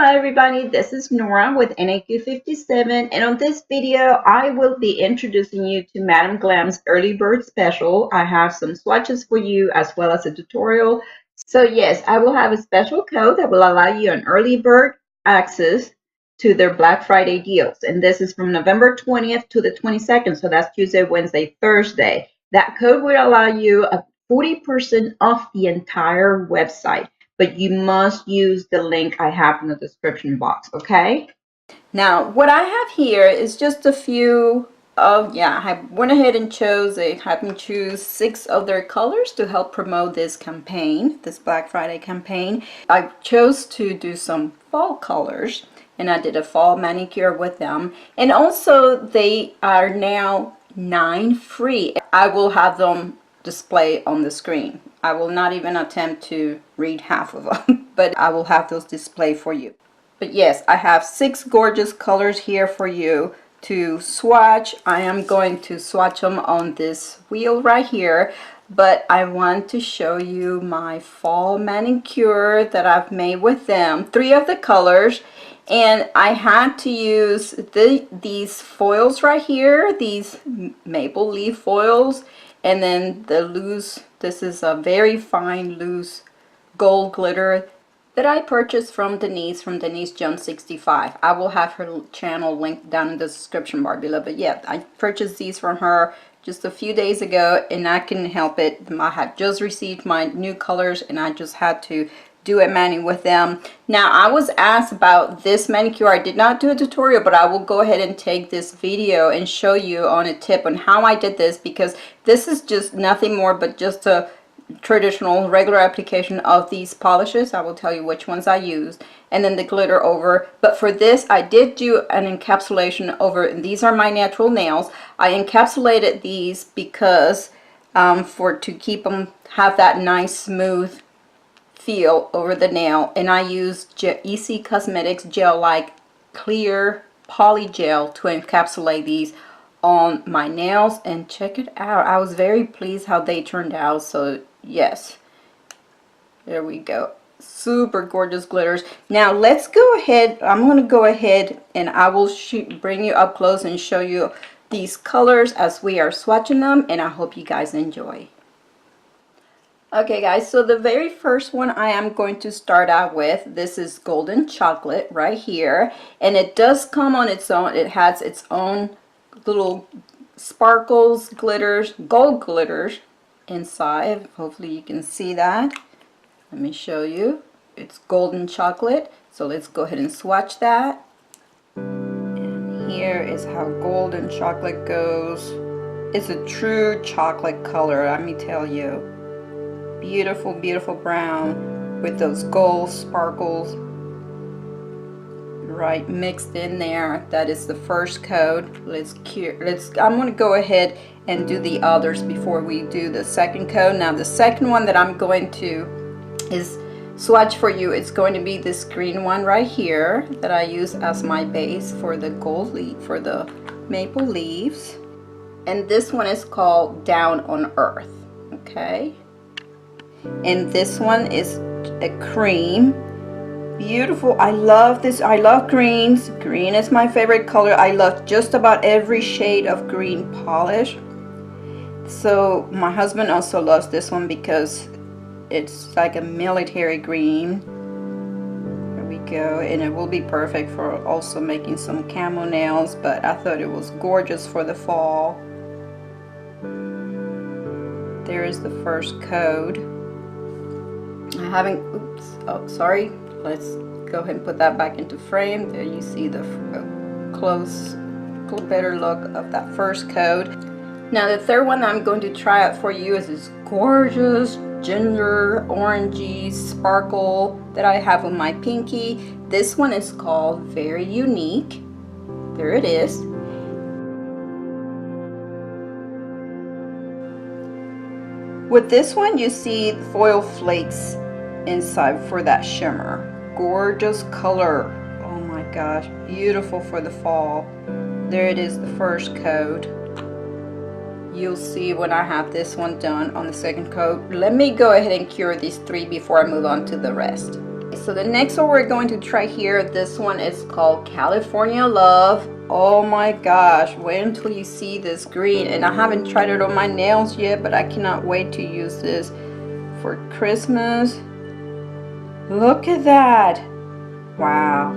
Hi everybody, this is Nora with NAQ57, and on this video I will be introducing you to Madam Glam's early bird special. I have some swatches for you as well as a tutorial. So yes, I will have a special code that will allow you an early bird access to their Black Friday deals, and this is from November 20th to the 22nd, so that's Tuesday, Wednesday, Thursday. That code will allow you a 40% off the entire website, but you must use the link I have in the description box, okay? Now, what I have here is just a few of, I went ahead and had me choose 6 of their colors to help promote this campaign, this Black Friday campaign. I chose to do some fall colors, and I did a fall manicure with them. And also, they are now 9 free. I will have them display on the screen. I will not even attempt to read half of them, but I will have those display for you. But yes, I have 6 gorgeous colors here for you to swatch. I am going to swatch them on this wheel right here, but I want to show you my fall manicure that I've made with them. 3 of the colors, and I had to use these foils right here, these maple leaf foils, and then the loose, this is a very fine loose gold glitter that I purchased from Denise John 65. I will have her channel linked down in the description bar below. But yeah, I purchased these from her just a few days ago, and I couldn't help it. I had just received my new colors, and I just had to do a mani with them. Now, I was asked about this manicure. I did not do a tutorial, but I will go ahead and take this video and show you on a tip on how I did this, because this is just nothing more but just a traditional regular application of these polishes. I will tell you which ones I used, and then the glitter over. But for this, I did do an encapsulation over, and these are my natural nails. I encapsulated these because to keep them, have that nice smooth feel over the nail, and I used EC Cosmetics gel-like clear poly gel to encapsulate these on my nails, and check it out. I was very pleased how they turned out. So yes, there we go, super gorgeous glitters. Now let's go ahead, I'm going to go ahead and I will bring you up close and show you these colors as we are swatching them, and I hope you guys enjoy. Okay guys, so the very first one I am going to start out with, this is Golden Chocolate right here, and it does come on its own. It has its own little sparkles, glitters, gold glitters inside. Hopefully you can see that. Let me show you. It's Golden Chocolate, so let's go ahead and swatch that. And here is how Golden Chocolate goes. It's a true chocolate color, let me tell you. Beautiful, beautiful brown with those gold sparkles right mixed in there. That is the first coat. I'm going to go ahead and do the others before we do the second coat. Now the second one that I'm going to swatch for you, it's going to be this green one right here that I use as my base for the gold leaf, for the maple leaves. And this one is called Down on Earth. Okay. And this one is a cream. Beautiful. I love this. I love greens. Green is my favorite color. I love just about every shade of green polish. So my husband also loves this one because it's like a military green. There we go. And it will be perfect for also making some camo nails, but I thought it was gorgeous for the fall. There is the first coat. I haven't, oops, oh sorry, let's go ahead and put that back into frame. There you see the close, better look of that first coat. Now the third one that I'm going to try out for you is this gorgeous ginger orangey sparkle that I have on my pinky. This one is called Very Unique. There it is. With this one, you see foil flakes inside for that shimmer. Gorgeous color. Oh my gosh, beautiful for the fall. There it is, the first coat. You'll see when I have this one done on the second coat. Let me go ahead and cure these 3 before I move on to the rest. So the next one we're going to try here, this one is called California Love. Oh my gosh, wait until you see this green. And I haven't tried it on my nails yet, but I cannot wait to use this for Christmas. Look at that. Wow.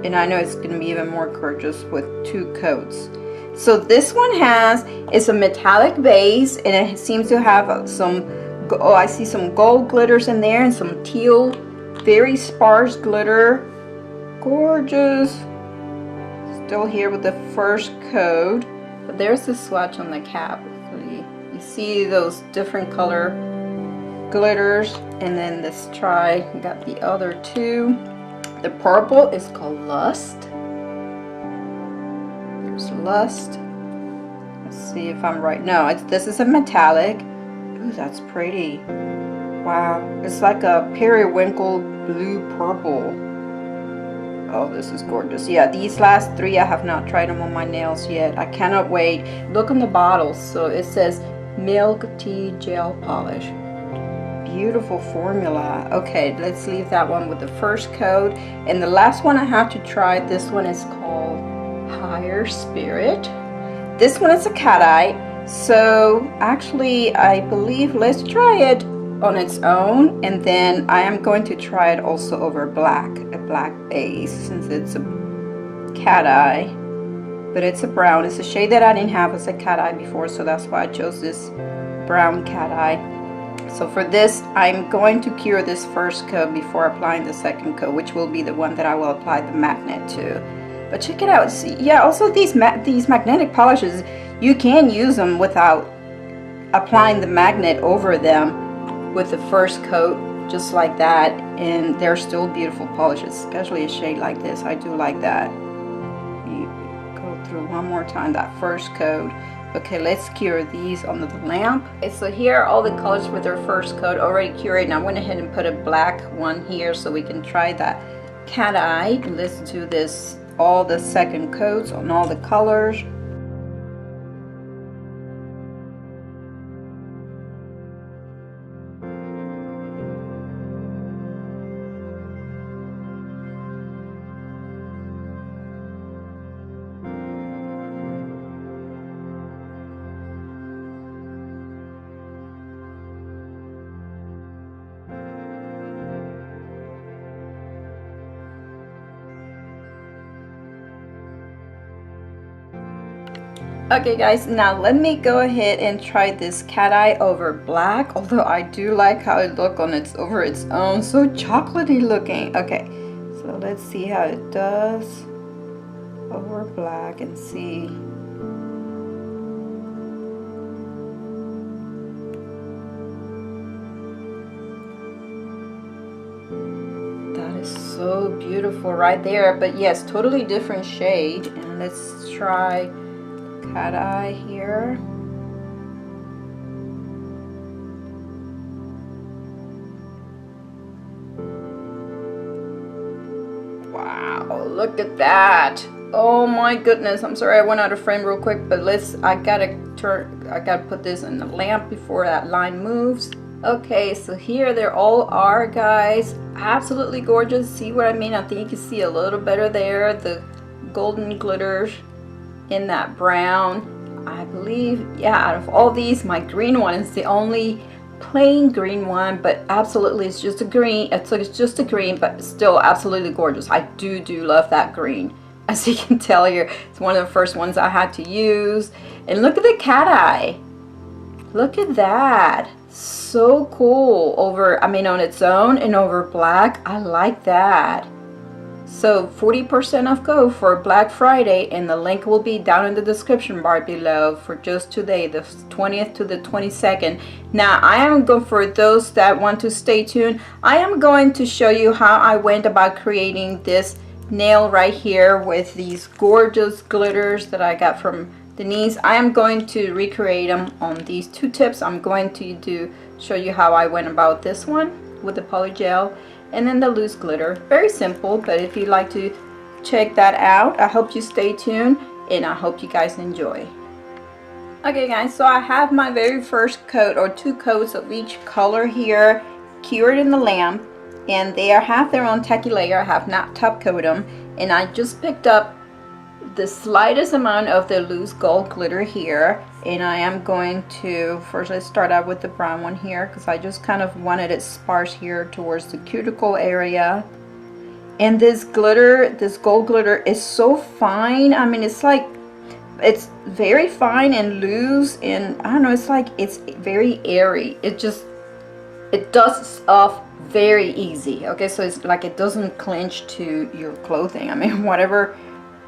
And I know it's going to be even more gorgeous with 2 coats. So this one is a metallic base, and it seems to have some, oh, I see some gold glitters in there and some teal, very sparse glitter. Gorgeous. Still here with the first coat, but there's the swatch on the cap. So you see those different color glitters. And then let's try, got the other 2. The purple is called Lust. There's Lust. Let's see if I'm right. No, this is a metallic. Ooh, that's pretty. Wow, it's like a periwinkle blue purple. Oh, this is gorgeous. Yeah, these last 3 I have not tried them on my nails yet. I cannot wait. Look on the bottle. So it says milk tea gel polish. Beautiful formula. Okay, let's leave that one with the first coat. And the last one I have to try, this one is called Higher Spirit. This one is a cat eye. So actually, I believe, let's try it on its own, and then I am going to try it also over a black base, since it's a cat eye, but it's a brown. It's a shade that I didn't have as a cat eye before, so that's why I chose this brown cat eye. So for this, I'm going to cure this first coat before applying the second coat, which will be the one that I will apply the magnet to. But check it out. See, yeah, also these magnetic polishes, you can use them without applying the magnet over them with the first coat, just like that, and they're still beautiful polishes, especially a shade like this. I do like that. You go through one more time that first coat. Okay, let's cure these on the lamp. Okay, so here are all the colors with their first coat already curated, and I went ahead and put a black one here so we can try that cat eye. Let's do this, all the second coats on all the colors. Okay guys, now let me go ahead and try this cat eye over black, although I do like how it looks on over its own, so chocolatey looking. Okay, so let's see how it does over black and see. That is so beautiful right there, but yes, totally different shade. And let's try cat eye here. Wow, look at that. Oh my goodness, I'm sorry I went out of frame real quick, but I gotta put this in the lamp before that line moves. Okay, so here they all are, guys. Absolutely gorgeous. See what I mean? I think you can see a little better there, the golden glitters in that brown. I believe, yeah, out of all these, my green one is the only plain green one, but absolutely it's just a green. It's just a green, but still absolutely gorgeous. I do love that green. As you can tell here, it's one of the first ones I had to use. And look at the cat eye. Look at that. So cool on its own and over black. I like that. So 40% off go for Black Friday, and the link will be down in the description bar below for just today, the 20th to the 22nd. Now I am going, for those that want to stay tuned, I am going to show you how I went about creating this nail right here with these gorgeous glitters that I got from Denise. I am going to recreate them on these two tips. I'm going to show you how I went about this one with the poly gel and then the loose glitter. Very simple, but if you'd like to check that out, I hope you stay tuned and I hope you guys enjoy. Okay guys, so I have my very first coat or two coats of each color here cured in the lamp. and they have their own tacky layer. I have not top coated them, and I just picked up the slightest amount of the loose gold glitter here, and I am going to first, let's start out with the brown one here because I just kind of wanted it sparse here towards the cuticle area. And this glitter, this gold glitter, is so fine. I mean, it's like, it's very fine and loose, and I don't know, it's like, it's very airy. It dusts off very easy. Okay, so it's like it doesn't clinch to your clothing. I mean, whatever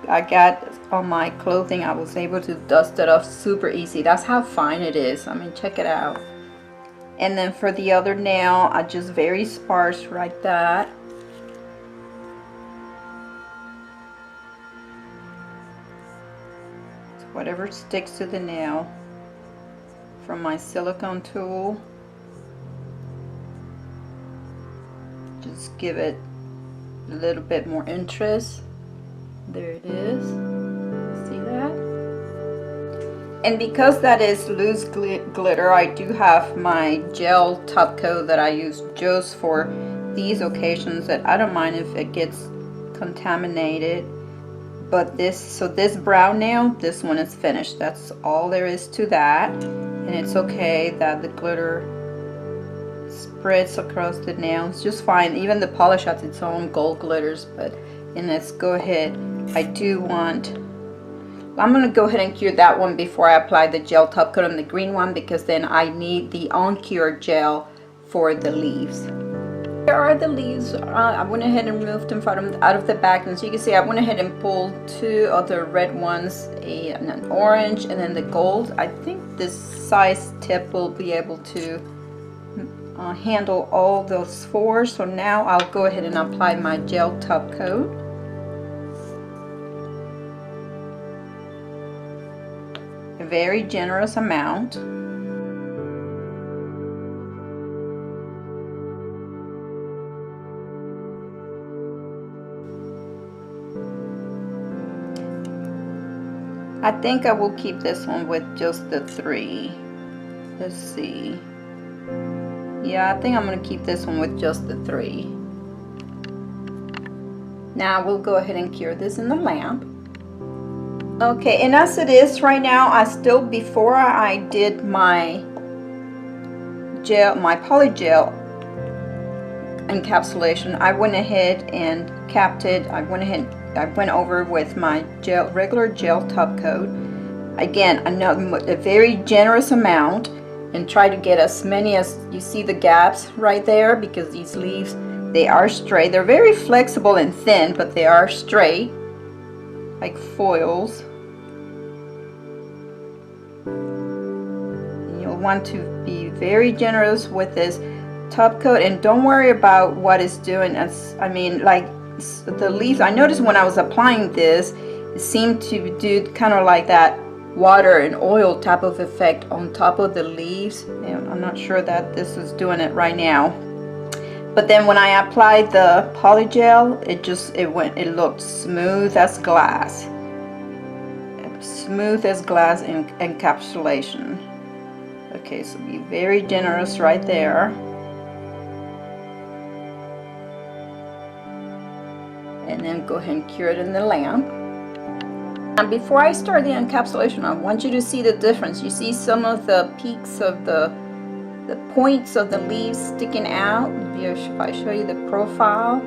I got on my clothing, I was able to dust it off super easy. That's how fine it is. I mean, check it out. And then for the other nail, I just very sparse like that. So whatever sticks to the nail from my silicone tool. Just give it a little bit more interest. There it is. See that? And because that is loose glitter, I do have my gel top coat that I use just for these occasions, that I don't mind if it gets contaminated. But this brown nail, this one is finished. That's all there is to that. And it's okay that the glitter spreads across the nails just fine. Even the polish has its own gold glitters. And let's go ahead. I'm gonna go ahead and cure that one before I apply the gel top coat on the green one, because then I need the uncured gel for the leaves. Here are the leaves. I went ahead and removed them out of the bag, and so you can see I went ahead and pulled two of the red ones, an orange and then the gold. I think this size tip will be able to handle all those four. So now I'll go ahead and apply my gel top coat. A very generous amount. I think I will keep this one with just the 3. Let's see. Yeah, I think I'm going to keep this one with just the 3. Now we'll go ahead and cure this in the lamp. Okay, and as it is right now, before I did my poly gel encapsulation, I went ahead and capped it. I went over with my regular gel top coat. Again, a very generous amount, and try to get as many as you see the gaps right there, because these leaves, they are straight. They're very flexible and thin, but they are straight, like foils. And you'll want to be very generous with this top coat, and don't worry about what it's doing. Like the leaves, I noticed when I was applying this, it seemed to do kind of like that water and oil type of effect on top of the leaves. And I'm not sure that this is doing it right now. But then when I applied the poly gel, it looked smooth as glass. Smooth as glass in encapsulation. Okay, so be very generous right there. And then go ahead and cure it in the lamp. And before I start the encapsulation, I want you to see the difference. You see some of the peaks of the points of the leaves sticking out. If I show you the profile,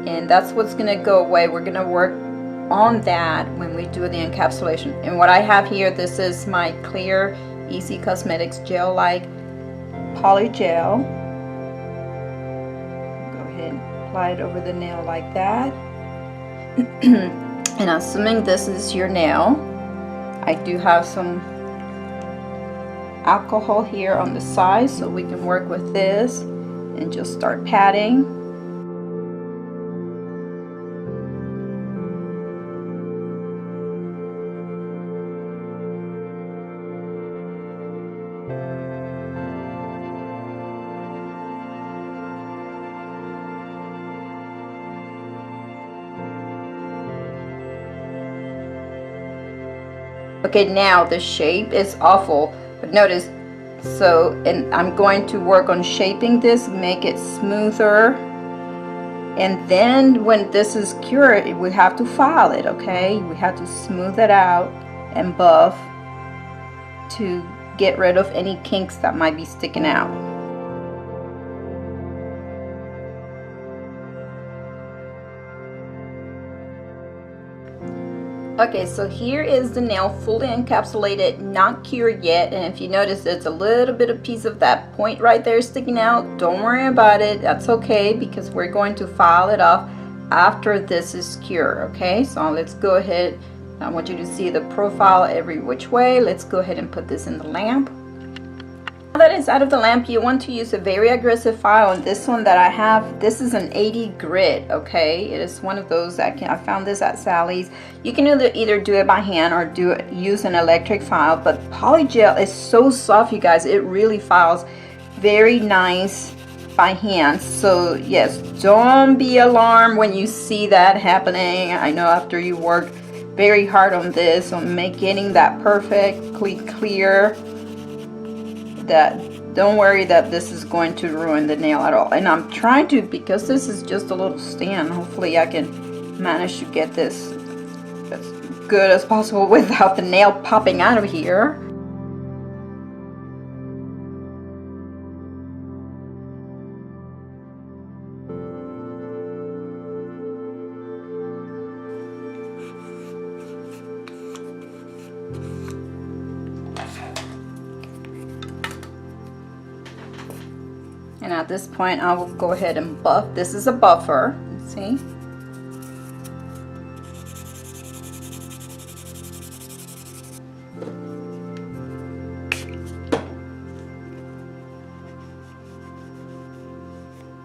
and that's what's going to go away. We're going to work on that when we do the encapsulation. And what I have here, this is my clear Easy Cosmetics gel-like poly gel. Go ahead and apply it over the nail like that. And assuming this is your nail, I do have some alcohol here on the side, so we can work with this and just start patting. Okay, now the shape is awful, but notice, and I'm going to work on shaping this, make it smoother And then when this is cured, we have to file it, okay? We have to smooth it out and buff to get rid of any kinks that might be sticking out. Okay, so here is the nail fully encapsulated, not cured yet, and if you notice there's a little bit of piece of that point right there sticking out, don't worry about it, that's okay, because we're going to file it off after this is cured. Okay, so let's go ahead. I want you to see the profile every which way. Let's go ahead and put this in the lamp. Now that it's out of the lamp, you want to use a very aggressive file, and this one that I have, this is an 80 grit. Okay, it is one of those that I found this at Sally's. You can either do it by hand or use an electric file, but polygel is so soft, you guys, it really files very nice by hand. So yes, don't be alarmed when you see that happening. I know after you work very hard on this, on getting that perfectly clear, that don't worry that this is going to ruin the nail at all. And I'm trying to, because this is just a little stand, hopefully I can manage to get this as good as possible without the nail popping out of here. And at this point, I will go ahead and buff. This is a buffer, see?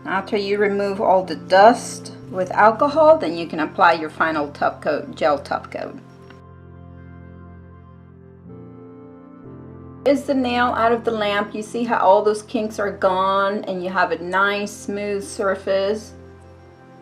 After you remove all the dust with alcohol, then you can apply your final top coat, gel top coat. Is the nail out of the lamp. You see how all those kinks are gone and you have a nice smooth surface.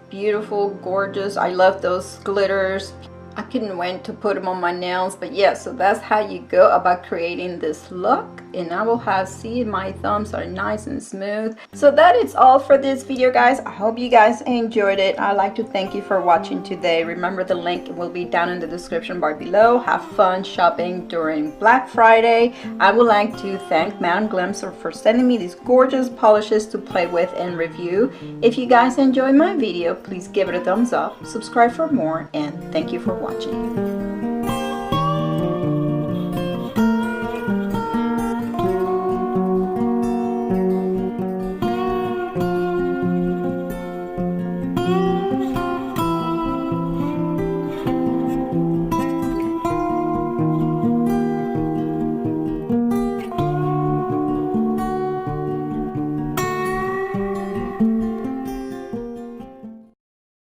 Beautiful, gorgeous. I love those glitters. I couldn't wait to put them on my nails, but yeah, so that's how you go about creating this look. And I will have, see, my thumbs are nice and smooth. So that is all for this video, guys. I hope you guys enjoyed it. I'd like to thank you for watching today. Remember, the link will be down in the description bar below. Have fun shopping during Black Friday. I would like to thank Madam Glam for sending me these gorgeous polishes to play with and review. If you guys enjoyed my video, please give it a thumbs up, subscribe for more, and thank you for watching.